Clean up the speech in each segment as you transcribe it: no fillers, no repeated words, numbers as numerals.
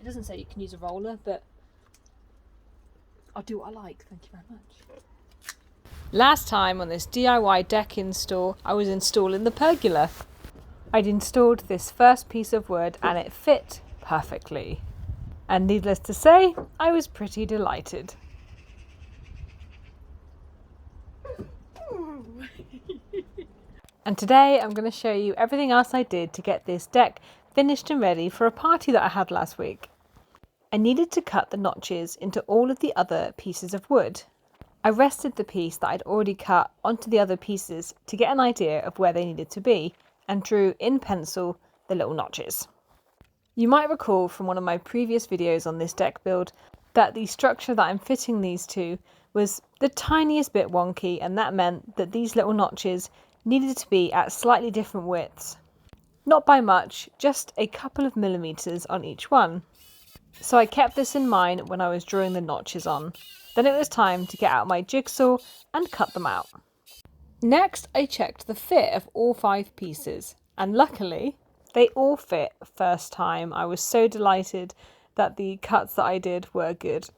doesn't say you can use a roller, but I'll do what I like. Thank you very much. Last time on this DIY deck install, I was installing the pergola. I'd installed this first piece of wood and it fit perfectly. And needless to say, I was pretty delighted. And today I'm going to show you everything else I did to get this deck finished and ready for a party that I had last week. I needed to cut the notches into all of the other pieces of wood. I rested the piece that I'd already cut onto the other pieces to get an idea of where they needed to be and drew in pencil the little notches. You might recall from one of my previous videos on this deck build that the structure that I'm fitting these to was the tiniest bit wonky, and that meant that these little notches needed to be at slightly different widths. Not by much, just a couple of millimeters on each one. So I kept this in mind when I was drawing the notches on. Then it was time to get out my jigsaw and cut them out. Next, I checked the fit of all 5 pieces, and luckily they all fit first time. I was so delighted that the cuts that I did were good.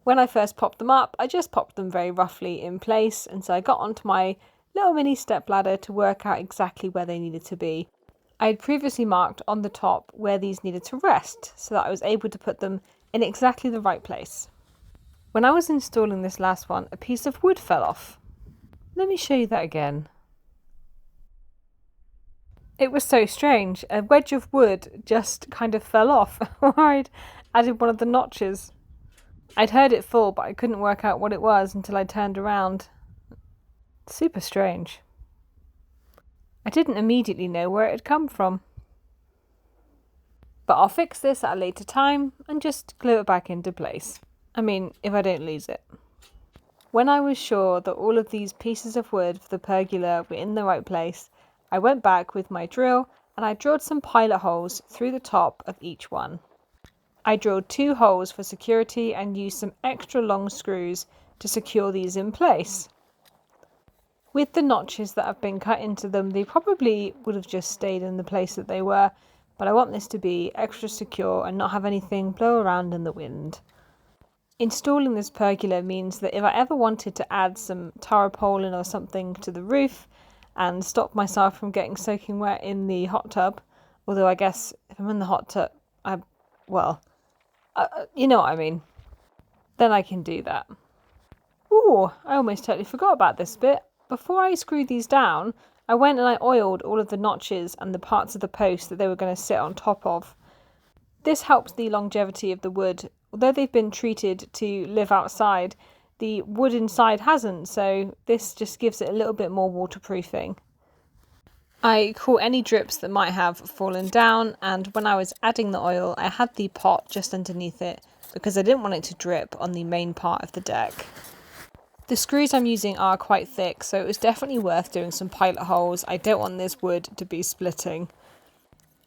When I first popped them up, I just popped them very roughly in place, and so I got onto my little mini step ladder to work out exactly where they needed to be. I had previously marked on the top where these needed to rest so that I was able to put them in exactly the right place. When I was installing this last one, a piece of wood fell off. Let me show you that again. It was so strange. A wedge of wood just kind of fell off where I'd added one of the notches. I'd heard it fall, but I couldn't work out what it was until I turned around. Super strange. I didn't immediately know where it had come from. But I'll fix this at a later time and just glue it back into place. I mean, if I don't lose it. When I was sure that all of these pieces of wood for the pergola were in the right place, I went back with my drill and I drilled some pilot holes through the top of each one. I drilled 2 holes for security and used some extra long screws to secure these in place. With the notches that have been cut into them, they probably would have just stayed in the place that they were, but I want this to be extra secure and not have anything blow around in the wind. Installing this pergola means that if I ever wanted to add some tarpaulin or something to the roof and stop myself from getting soaking wet in the hot tub, although I guess if I'm in the hot tub, you know what I mean, then I can do that. Ooh, I almost totally forgot about this bit. Before I screwed these down, I went and I oiled all of the notches and the parts of the post that they were going to sit on top of. This helps the longevity of the wood. Although they've been treated to live outside, the wood inside hasn't, so this just gives it a little bit more waterproofing. I caught any drips that might have fallen down, and when I was adding the oil, I had the pot just underneath it because I didn't want it to drip on the main part of the deck. The screws I'm using are quite thick, so it was definitely worth doing some pilot holes. I don't want this wood to be splitting.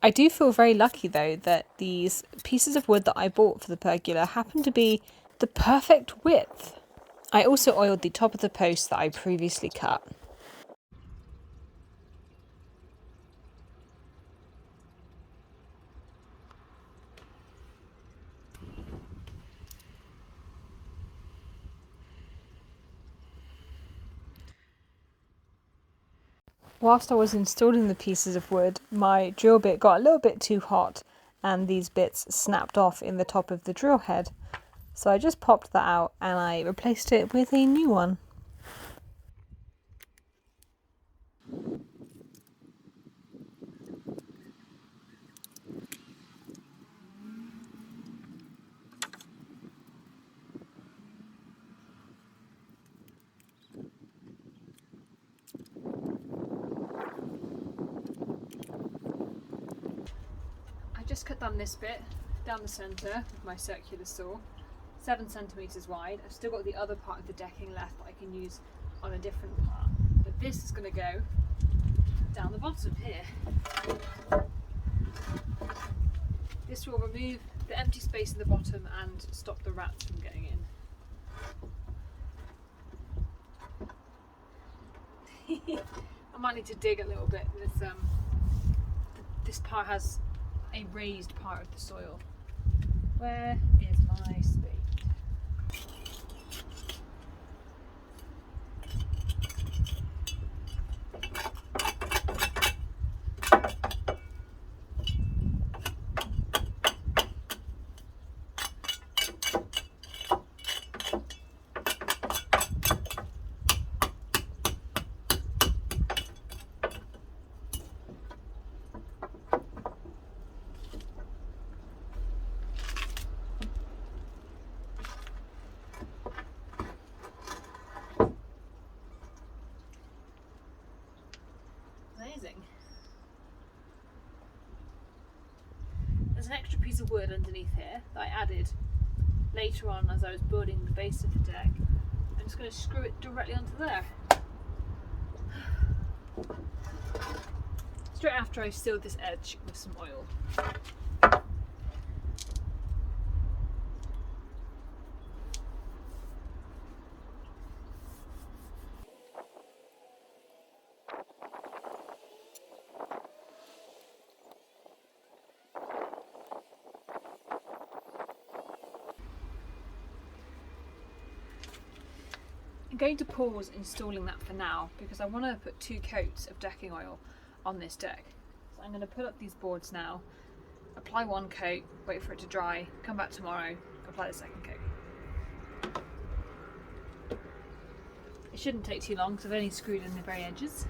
I do feel very lucky though that these pieces of wood that I bought for the pergola happen to be the perfect width. I also oiled the top of the post that I previously cut. Whilst I was installing the pieces of wood, my drill bit got a little bit too hot and these bits snapped off in the top of the drill head. So I just popped that out and I replaced it with a new one. I just cut down this bit down the centre with my circular saw, 7 centimetres wide. I've still got the other part of the decking left that I can use on a different part, but this is going to go down the bottom here. This will remove the empty space in the bottom and stop the rats from getting in. I might need to dig a little bit. This part has a raised part of the soil. Where is my spade? Amazing. There's an extra piece of wood underneath here that I added later on as I was building the base of the deck. I'm just going to screw it directly onto there. Straight after I've sealed this edge with some oil. I'm going to pause installing that for now because I want to put 2 coats of decking oil on this deck. So I'm going to put up these boards now, apply 1 coat, wait for it to dry, come back tomorrow, apply the 2nd coat. It shouldn't take too long because I've only screwed in the very edges.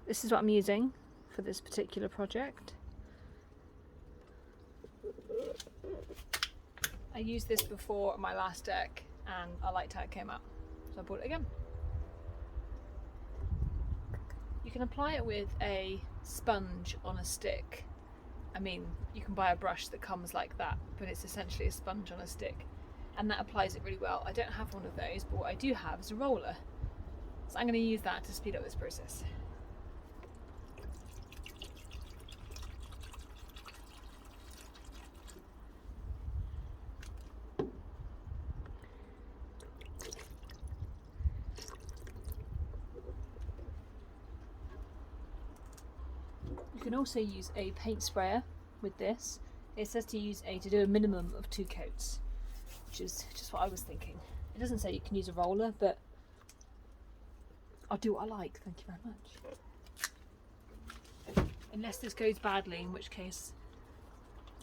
This is what I'm using for this particular project. I used this before on my last deck and I liked how it came out, so I bought it again. You can apply it with a sponge on a stick. I mean, you can buy a brush that comes like that, but it's essentially a sponge on a stick, and that applies it really well. I don't have one of those, but what I do have is a roller. So I'm going to use that to speed up this process. You can also use a paint sprayer with this. It says to do a minimum of 2 coats, which is just what I was thinking. It doesn't say you can use a roller, but I'll do what I like, thank you very much. Unless this goes badly, in which case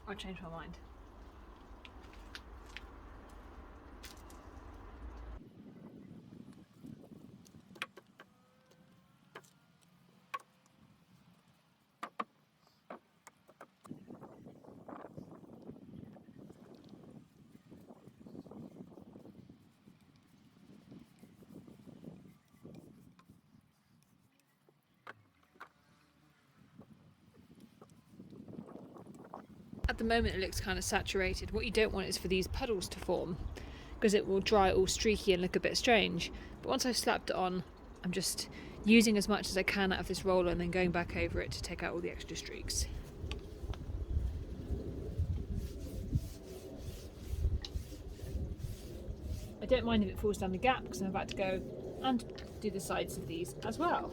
I'll change my mind. At the moment it looks kind of saturated. What you don't want is for these puddles to form, because it will dry all streaky and look a bit strange. But once I've slapped it on, I'm just using as much as I can out of this roller and then going back over it to take out all the extra streaks. I don't mind if it falls down the gap because I'm about to go and do the sides of these as well.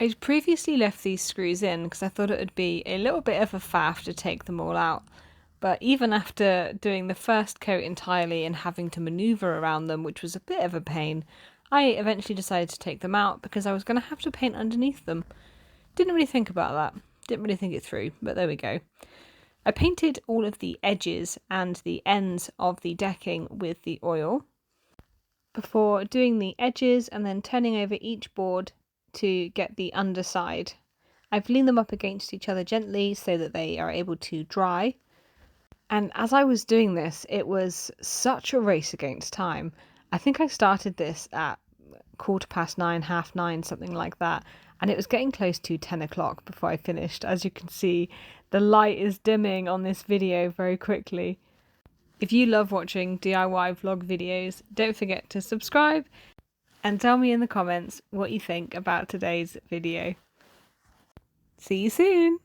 I'd previously left these screws in because I thought it would be a little bit of a faff to take them all out. But even after doing the first coat entirely and having to manoeuvre around them, which was a bit of a pain, I eventually decided to take them out because I was going to have to paint underneath them. Didn't really think about that. Didn't really think it through, but there we go. I painted all of the edges and the ends of the decking with the oil before doing the edges and then turning over each board to get the underside. I've leaned them up against each other gently so that they are able to dry. And as I was doing this, it was such a race against time. I think I started this at 9:15, 9:30, something like that. And it was getting close to 10 o'clock before I finished. As you can see, the light is dimming on this video very quickly. If you love watching DIY vlog videos, don't forget to subscribe and tell me in the comments what you think about today's video. See you soon!